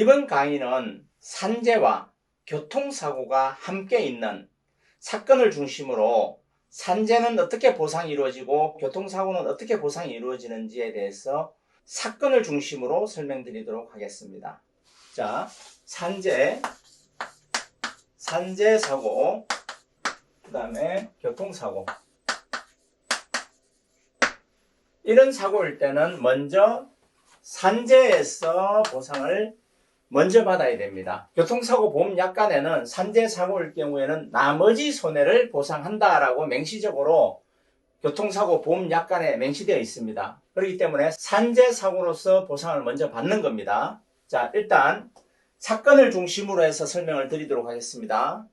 이번 강의는 산재와 교통사고가 함께 있는 사건을 중심으로 산재는 어떻게 보상이 이루어지고 교통사고는 어떻게 보상이 이루어지는지에 대해서 사건을 중심으로 설명드리도록 하겠습니다. 자, 산재 사고, 그 다음에 교통사고. 이런 사고일 때는 먼저 산재에서 보상을 먼저 받아야 됩니다. 교통사고 보험약관에는 산재 사고일 경우에는 나머지 손해를 보상한다라고 맹시적으로 교통사고 보험약관에 맹시되어 있습니다. 그렇기 때문에 산재 사고로서 보상을 먼저 받는 겁니다. 자, 일단 사건을 중심으로 해서 설명을 드리도록 하겠습니다.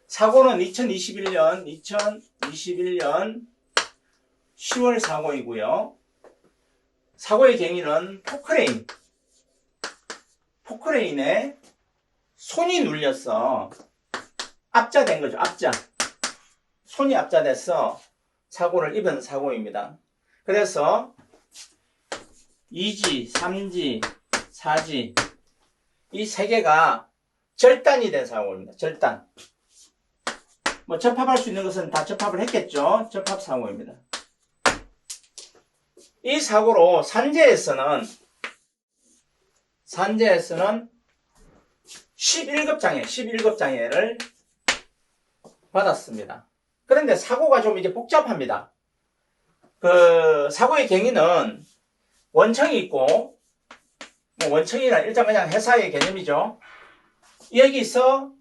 사고는 2021년 10월 사고이고요. 사고의 경위는 포크레인에 손이 눌려서 압자된 거죠. 손이 압자돼서 사고를 입은 사고입니다. 그래서 2지, 3지, 4지 이 세 개가 절단이 된 사고입니다. 절단. 접합할 수 있는 것은 다 접합을 했겠죠. 접합 사고입니다. 이 사고로 산재에서는 11급 장애를 받았습니다. 그런데 사고가 좀 이제 복잡합니다. 사고의 경위는 원청이 있고, 원청이란 일단 그냥 회사의 개념이죠. 여기서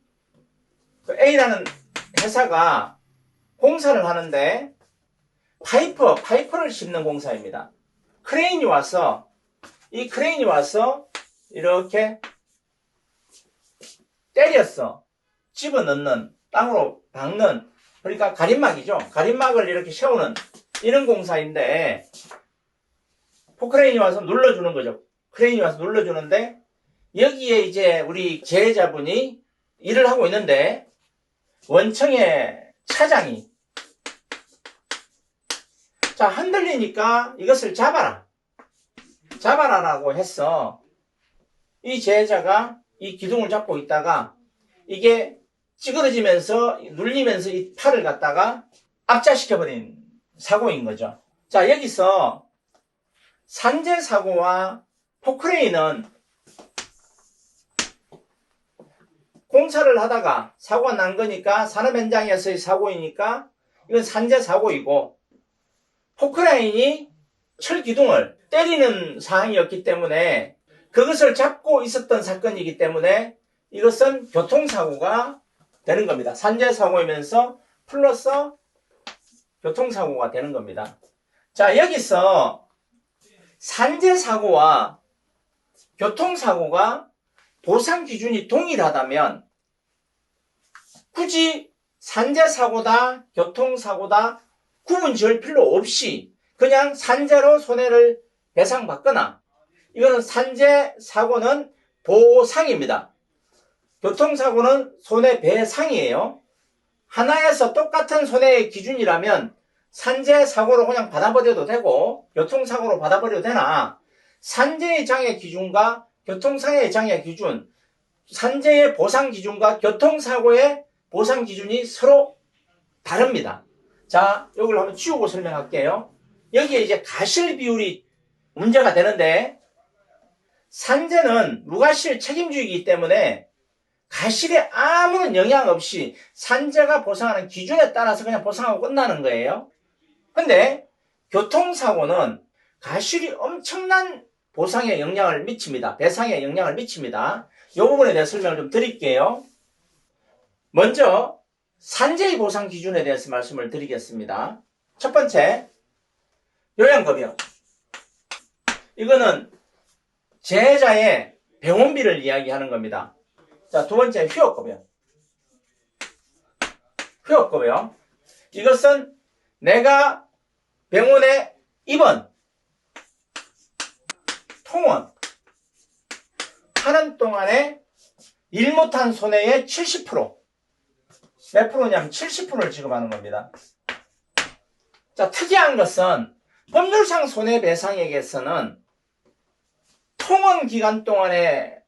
A라는 회사가 공사를 하는데 파이프를 싣는 공사입니다. 크레인이 와서 이렇게 때렸어. 집어넣는, 땅으로 박는, 그러니까 가림막이죠. 가림막을 이렇게 세우는 이런 공사인데 포크레인이 와서 눌러주는 거죠. 크레인이 와서 눌러주는데 여기에 이제 우리 제자분이 일을 하고 있는데 원청의 차장이 흔들리니까 이것을 잡아라라고 해서 이 제자가 이 기둥을 잡고 있다가 이게 찌그러지면서 눌리면서 이 팔을 갖다가 압자시켜버린 사고인 거죠. 자, 여기서 산재 사고와 포크레인은 공사를 하다가 사고가 난 거니까 산업 현장에서의 사고이니까 이건 산재 사고이고, 포크레인이 철 기둥을 때리는 사항이었기 때문에 그것을 잡고 있었던 사건이기 때문에 이것은 교통사고가 되는 겁니다. 산재 사고이면서 플러스 교통사고가 되는 겁니다. 자, 여기서 산재 사고와 교통사고가 보상 기준이 동일하다면 굳이 산재 사고다 교통사고다 구분 지을 필요 없이 그냥 산재로 손해를 배상받거나, 이거는 산재 사고는 보상입니다. 교통사고는 손해배상이에요. 하나에서 똑같은 손해의 기준이라면 산재 사고로 그냥 받아버려도 되고 교통사고로 받아버려도 되나, 산재의 장애 기준과 교통상해의 장애 기준, 산재의 보상 기준과 교통사고의 보상 기준이 서로 다릅니다. 자, 여기를 한번 치우고 설명할게요. 여기에 이제 가실 비율이 문제가 되는데, 산재는 무가실 책임주의이기 때문에 가실에 아무런 영향 없이 산재가 보상하는 기준에 따라서 그냥 보상하고 끝나는 거예요. 근데 교통사고는 가실이 엄청난 보상에 영향을 미칩니다. 배상에 영향을 미칩니다. 이 부분에 대해서 설명을 좀 드릴게요. 먼저 산재의 보상 기준에 대해서 말씀을 드리겠습니다. 첫 번째, 요양급여. 이거는 재해자의 병원비를 이야기하는 겁니다. 자, 두 번째, 휴업급여. 이것은 내가 병원에 입원, 통원 하는 동안에 일 못한 손해의 70%, 몇 프로냐면 70%를 지급하는 겁니다. 자, 특이한 것은 법률상 손해배상액에서는 통원 기간 동안에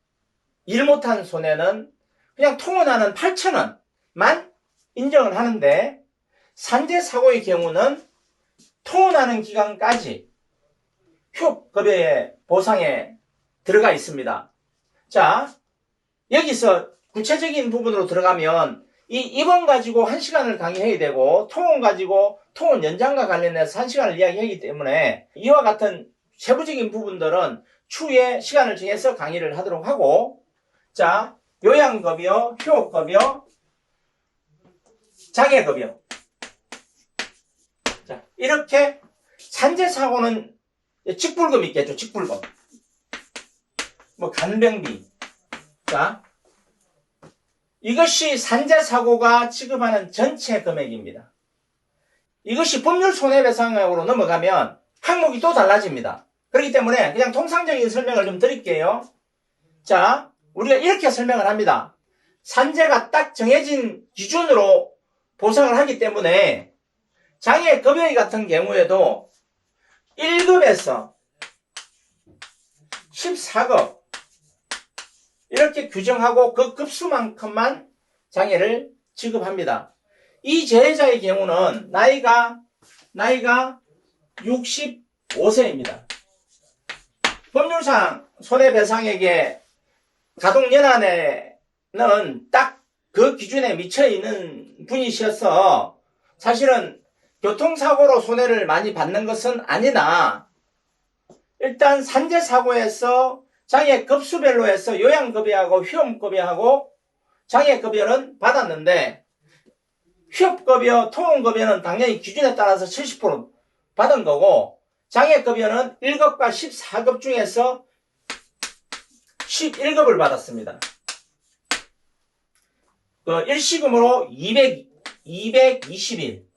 일 못한 손해는 그냥 통원하는 8,000원만 인정을 하는데, 산재사고의 경우는 통원하는 기간까지 휴업급여의 보상에 들어가 있습니다. 자, 여기서 구체적인 부분으로 들어가면 이 입원 가지고 1시간을 강의해야 되고, 통원 가지고 통원 연장과 관련해서 1시간을 이야기하기 때문에 이와 같은 세부적인 부분들은 추후에 시간을 정해서 강의를 하도록 하고, 자, 요양급여, 휴업급여, 장애급여. 자, 이렇게 산재사고는 직불금 있겠죠, 직불금. 뭐 간병비. 자, 이것이 산재사고가 지급하는 전체 금액입니다. 이것이 법률 손해배상으로 넘어가면 항목이 또 달라집니다. 그렇기 때문에 그냥 통상적인 설명을 좀 드릴게요. 자, 우리가 이렇게 설명을 합니다. 산재가 딱 정해진 기준으로 보상을 하기 때문에 장애급여 같은 경우에도 1급에서 14급 이렇게 규정하고 그 급수만큼만 장애를 지급합니다. 이 재해자의 경우는 나이가 65세입니다. 법률상 손해배상액의 가동연한에는 딱 그 기준에 미쳐 있는 분이셔서 사실은 교통사고로 손해를 많이 받는 것은 아니나, 일단 산재사고에서 장애급수별로 해서 요양급여하고 휴업급여하고 장애급여는 받았는데, 휴업급여, 통원급여는 당연히 기준에 따라서 70% 받은 거고, 장애급여는 1급과 14급 중에서 11급을 받았습니다. 그 일시금으로 220일.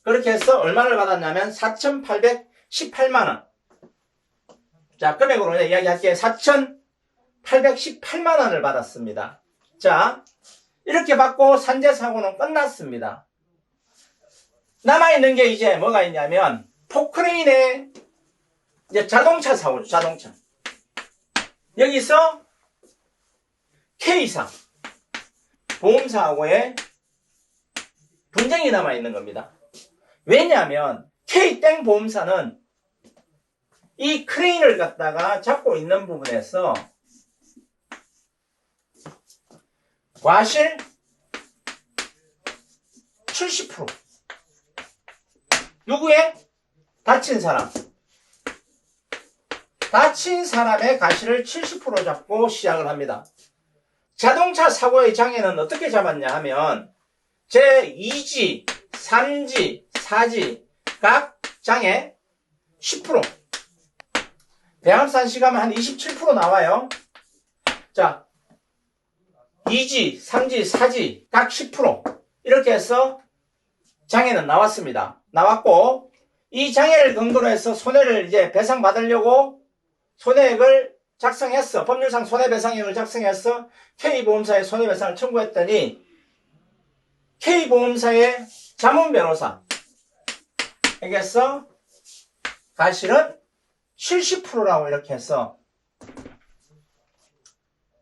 그렇게 해서 얼마를 받았냐면 4,818만원. 자, 금액으로 이야기할게요. 4,818만원을 받았습니다. 자, 이렇게 받고 산재사고는 끝났습니다. 남아있는 게 이제 뭐가 있냐면, 포크레인의 이제 자동차 사고죠, 자동차. 여기서 K사, 보험사고에 분쟁이 남아있는 겁니다. 왜냐하면 K땡 보험사는 이 크레인을 갖다가 잡고 있는 부분에서 과실 70%, 누구의? 다친 사람의 과실을 70% 잡고 시작을 합니다. 자동차 사고의 장애는 어떻게 잡았냐 하면 제2지, 3지, 4지 각 장애 10%, 배암산 시가면 한 27% 나와요. 자, 2지, 3지, 4지 각 10% 이렇게 해서 장애는 나왔습니다. 나왔고, 이 장애를 근거로 해서 손해를 이제 배상받으려고 손해액을 작성했어. 법률상 손해배상액을 작성해서 K보험사에 손해배상을 청구했더니 K보험사의 자문변호사에게서 과실은 70%라고 이렇게 해서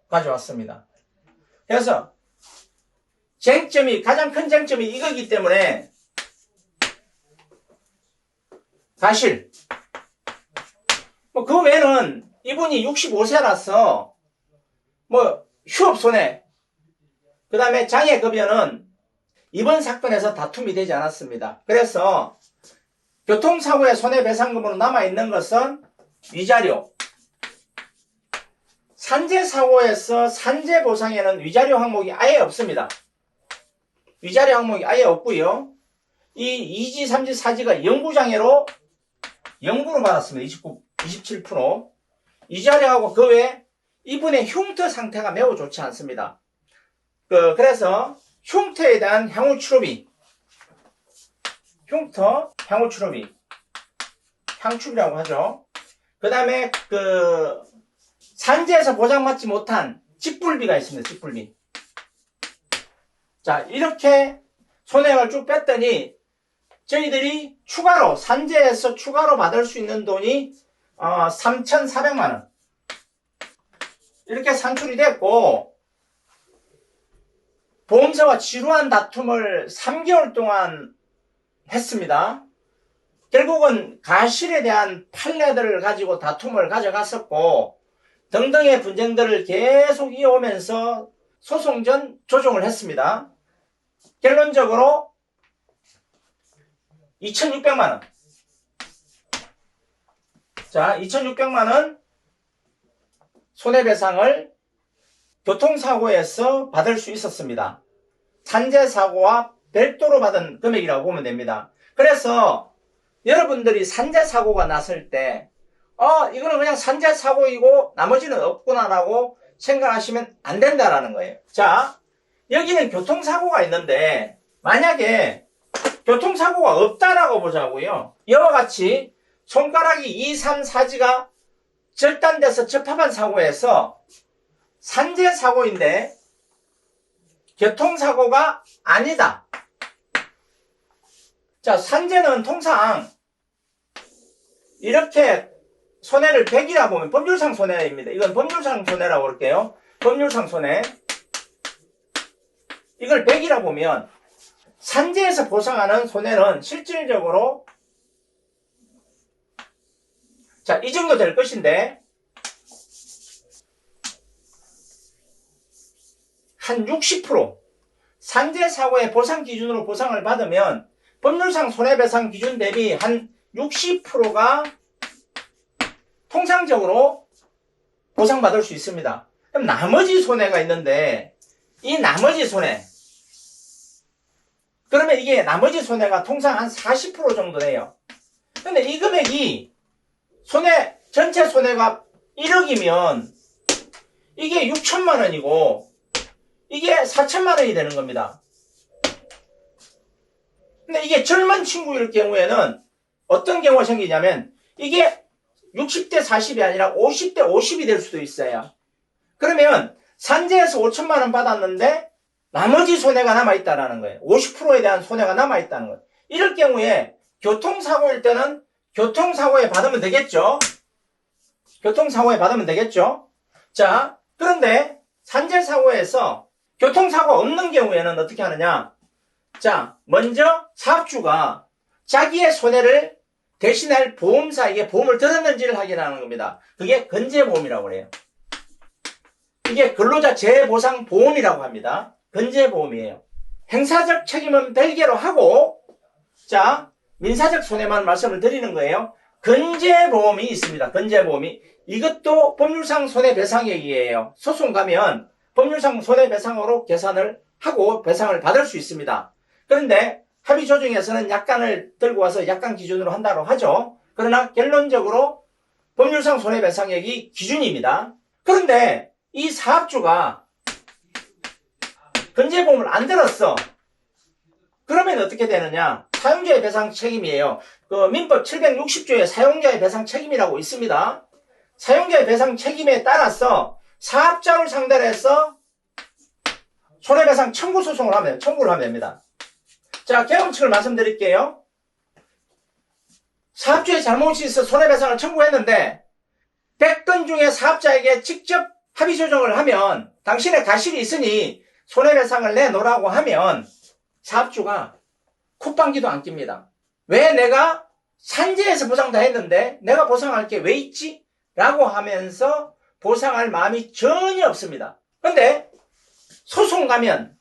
가져왔습니다. 그래서 가장 큰 쟁점이 이거기 때문에 과실, 뭐 그 외에는 이분이 65세라서 뭐 휴업손해, 그 다음에 장애급여는 이번 사건에서 다툼이 되지 않았습니다. 그래서 교통사고의 손해배상금으로 남아있는 것은 위자료, 산재사고에서 산재보상에는 위자료 항목이 아예 없습니다. 위자료 항목이 아예 없고요. 이 2지, 3지, 4지가 영구장애로 영구로 받았습니다. 27%. 위자료하고 그 외에 이분의 흉터 상태가 매우 좋지 않습니다. 그래서 흉터에 대한 향후치료비, 흉터 향후치료비, 향축이라고 하죠. 그 다음에 산재에서 보장받지 못한 직불비가 있습니다. 직불비. 자, 이렇게 손해액을 쭉 뺐더니 저희들이 추가로 산재에서 추가로 받을 수 있는 돈이 3,400만원. 이렇게 산출이 됐고, 보험사와 지루한 다툼을 3개월 동안 했습니다. 결국은 가실에 대한 판례들을 가지고 다툼을 가져갔었고, 등등의 분쟁들을 계속 이어오면서 소송 전 조정을 했습니다. 결론적으로 2,600만원. 자, 2,600만원 손해배상을 교통사고에서 받을 수 있었습니다. 산재사고와 별도로 받은 금액이라고 보면 됩니다. 그래서 여러분들이 산재사고가 났을 때 이거는 그냥 산재사고이고 나머지는 없구나라고 생각하시면 안 된다라는 거예요. 자, 여기는 교통사고가 있는데 만약에 교통사고가 없다라고 보자고요. 이와 같이 손가락이 2, 3, 4지가 절단돼서 접합한 사고에서 산재사고인데 교통사고가 아니다. 자, 산재는 통상 이렇게 손해를 100이라 보면 법률상 손해입니다. 이건 법률상 손해라고 그럴게요. 법률상 손해. 이걸 100이라 보면 산재에서 보상하는 손해는 실질적으로 자, 이 정도 될 것인데 한 60% 산재사고의 보상 기준으로 보상을 받으면 법률상 손해배상 기준 대비 한 60%가 통상적으로 보상받을 수 있습니다. 그럼 나머지 손해가 있는데 이 나머지 손해 그러면 이게 나머지 손해가 통상 한 40% 정도 돼요. 근데 이 금액이 전체 손해가 1억이면 이게 6천만 원이고 이게 4천만 원이 되는 겁니다. 근데 이게 젊은 친구일 경우에는 어떤 경우가 생기냐면 이게 60대 40이 아니라 50대 50이 될 수도 있어요. 그러면 산재에서 5천만 원 받았는데 나머지 손해가 남아있다는 거예요. 50%에 대한 손해가 남아있다는 거예요. 이럴 경우에 교통사고일 때는 교통사고에 받으면 되겠죠. 교통사고에 받으면 되겠죠. 자, 그런데 산재사고에서 교통사고가 없는 경우에는 어떻게 하느냐. 자, 먼저 사업주가 자기의 손해를 대신할 보험사에게 보험을 들었는지를 확인하는 겁니다. 그게 건재보험이라고 그래요. 이게 근로자 재보상보험이라고 합니다. 건재보험이에요. 행사적 책임은 별개로 하고, 자, 민사적 손해만 말씀을 드리는 거예요. 건재보험이 있습니다. 건재보험이. 이것도 법률상 손해배상액이에요. 소송 가면 법률상 손해배상으로 계산을 하고 배상을 받을 수 있습니다. 그런데 합의조정에서는 약관을 들고 와서 약관 기준으로 한다고 하죠. 그러나 결론적으로 법률상 손해배상액이 기준입니다. 그런데 이 사업주가 건재보험을 안 들었어. 그러면 어떻게 되느냐? 사용자의 배상 책임이에요. 그 민법 760조에 사용자의 배상 책임이라고 있습니다. 사용자의 배상 책임에 따라서 사업자를 상대로 해서 손해배상 청구를 하면 됩니다. 자, 개념칙을 말씀드릴게요. 사업주의 잘못이 있어 손해배상을 청구했는데 100건 중에 사업자에게 직접 합의조정을 하면 당신의 가실이 있으니 손해배상을 내놓으라고 하면 사업주가 콧방귀도 안 낍니다. 왜 내가 산재에서 보상 다 했는데 내가 보상할 게 왜 있지? 라고 하면서 보상할 마음이 전혀 없습니다. 근데 소송 가면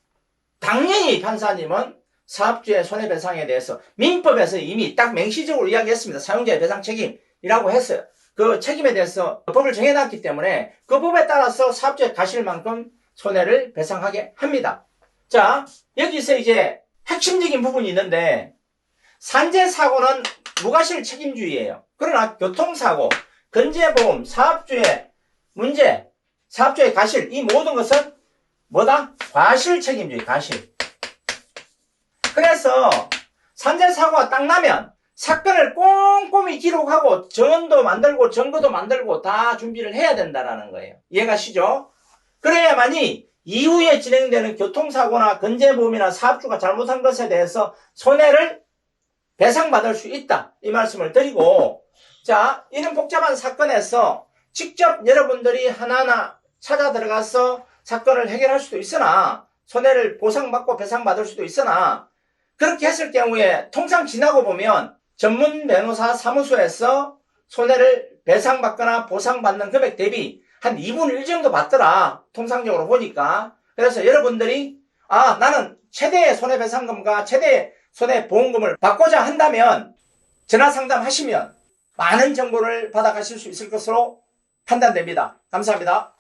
당연히 판사님은 사업주의 손해배상에 대해서 민법에서 이미 딱 맹시적으로 이야기했습니다. 사용자의 배상 책임이라고 했어요. 그 책임에 대해서 법을 정해놨기 때문에 그 법에 따라서 사업주의 가실만큼 손해를 배상하게 합니다. 자, 여기서 이제 핵심적인 부분이 있는데 산재사고는 무과실 책임주의예요. 그러나 교통사고, 건재보험, 사업주의 문제, 사업주의 가실 이 모든 것은 뭐다? 과실 책임주의, 과실. 그래서 산재사고가 딱 나면 사건을 꼼꼼히 기록하고 정원도 만들고 증거도 만들고 다 준비를 해야 된다는 거예요. 이해가시죠? 그래야만이 이후에 진행되는 교통사고나 건재보험이나 사업주가 잘못한 것에 대해서 손해를 배상받을 수 있다. 이 말씀을 드리고, 자, 이런 복잡한 사건에서 직접 여러분들이 하나하나 찾아 들어가서 사건을 해결할 수도 있으나 손해를 보상받고 배상받을 수도 있으나 그렇게 했을 경우에 통상 지나고 보면 전문 변호사 사무소에서 손해를 배상받거나 보상받는 금액 대비 한 2분의 1 정도 받더라. 통상적으로 보니까. 그래서 여러분들이 나는 최대의 손해배상금과 최대의 손해보험금을 받고자 한다면 전화 상담하시면 많은 정보를 받아가실 수 있을 것으로 판단됩니다. 감사합니다.